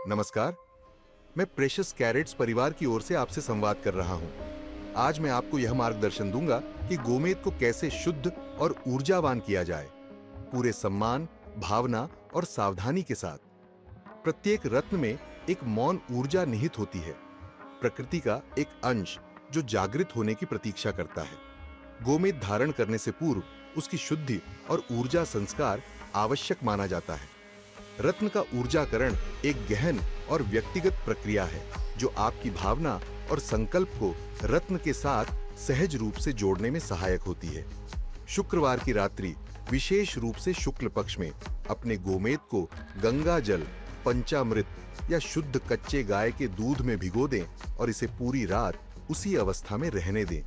नमस्कार। मैं precious crates परिवार की ओर से आपसे संवाद कर रहा हूं। आज मैं आपको यह मार्गदर्शन दूंगा कि गोमेद को कैसे शुद्ध और ऊर्जावान किया जाए, पूरे सम्मान, भावना और सावधानी के साथ। प्रत्येक रत्न में एक मौन ऊर्जा निहित होती है, प्रकृति का एक अंश जो जागृत होने की प्रतीक्षा करता है। गोमेद धारण करने से पूर्व उसकी शुद्धि और ऊर्जा संस्कार आवश्यक माना जाता है। रत्न का ऊर्जाकरण एक गहन और व्यक्तिगत प्रक्रिया है जो आपकी भावना और संकल्प को रत्न के साथ सहज रूप से जोड़ने में सहायक होती है। शुक्रवार की रात्रि, विशेष रूप से शुक्ल पक्ष में, अपने गोमेद को गंगा जल, पंचामृत या शुद्ध कच्चे गाय के दूध में भिगो दें और इसे पूरी रात उसी अवस्था में रहने दें।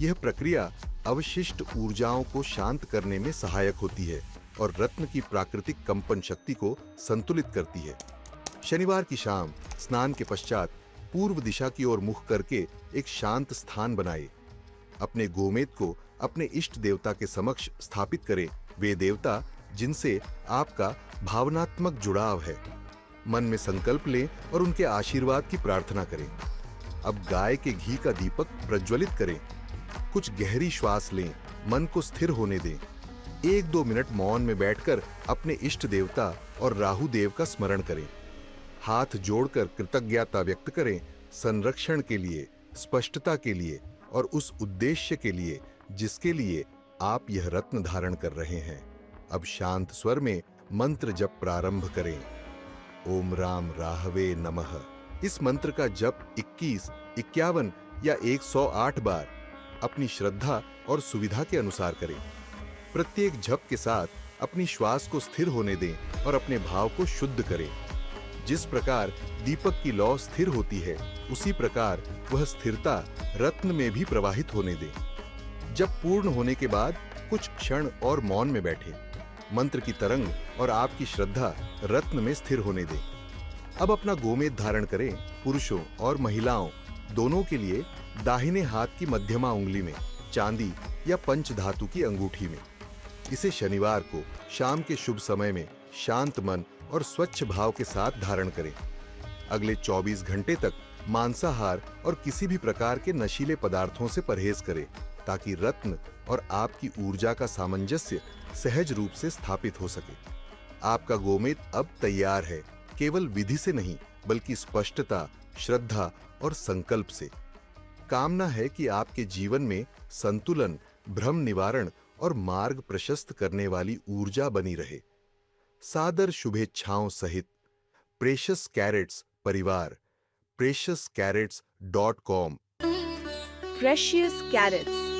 यह प्रक्रिया अवशिष्ट ऊर्जाओं को शांत करने में सहायक होती है और रत्न की प्राकृतिक कंपन शक्ति को संतुलित करती है। शनिवार की शाम स्नान के पश्चात पूर्व दिशा की ओर मुख करके एक शांत स्थान बनाएं। अपने गोमेद को अपने इष्ट देवता के समक्ष स्थापित करें, वे देवता जिनसे आपका भावनात्मक जुड़ाव है। मन में संकल्प लें और उनके आशीर्वाद की प्रार्थना करें। अब गाय के घी का दीपक प्रज्वलित करें। कुछ गहरी श्वास लें, मन को स्थिर होने दें। 1-2 मिनट मौन में बैठकर अपने इष्ट देवता और राहु देव का स्मरण करें। हाथ जोड़कर कृतज्ञता व्यक्त करें, संरक्षण के लिए, स्पष्टता के लिए और उस उद्देश्य के लिए जिसके लिए आप यह रत्न धारण कर रहे हैं। अब शांत स्वर में मंत्र जप प्रारंभ करें। ओम राम राहवे नमः। इस मंत्र का जप 21, 51 या 108 बार अपनी श्रद्धा और सुविधा के अनुसार करें। प्रत्येक जप के साथ अपनी श्वास को स्थिर होने दें और अपने भाव को शुद्ध करें। जिस प्रकार दीपक की लौ स्थिर होती है, उसी प्रकार वह स्थिरता रत्न में भी प्रवाहित होने दें। जप पूर्ण होने के बाद कुछ क्षण और मौन में बैठें। मंत्र की तरंग और आपकी श्रद्धा रत्न में स्थिर होने दें। अब अपना गोमेद धारण करें। पुरुषों और महिलाओं दोनों के लिए दाहिने हाथ की मध्यमा उंगली में, चांदी या पंचधातु की अंगूठी में। इसे शनिवार को शाम के शुभ समय में शांत मन और स्वच्छ भाव के साथ धारण करें। अगले 24 घंटे तक मांसाहार और किसी भी प्रकार के नशीले पदार्थों से परहेज करें ताकि रत्न और आपकी ऊर्जा का सामंजस्य सहज रूप से स्थापित हो सके। आपका गोमेद अब तैयार है, केवल विधि से नहीं बल्कि स्पष्टता, श्रद्धा और संकल्प से। कामना है कि आपके जीवन में संतुलन, भ्रम निवारण और मार्ग प्रशस्त करने वाली ऊर्जा बनी रहे। सादर शुभेच्छाओं सहित प्रेशियस कैरेट्स परिवार, PreciousCarrots.com। Precious Carrots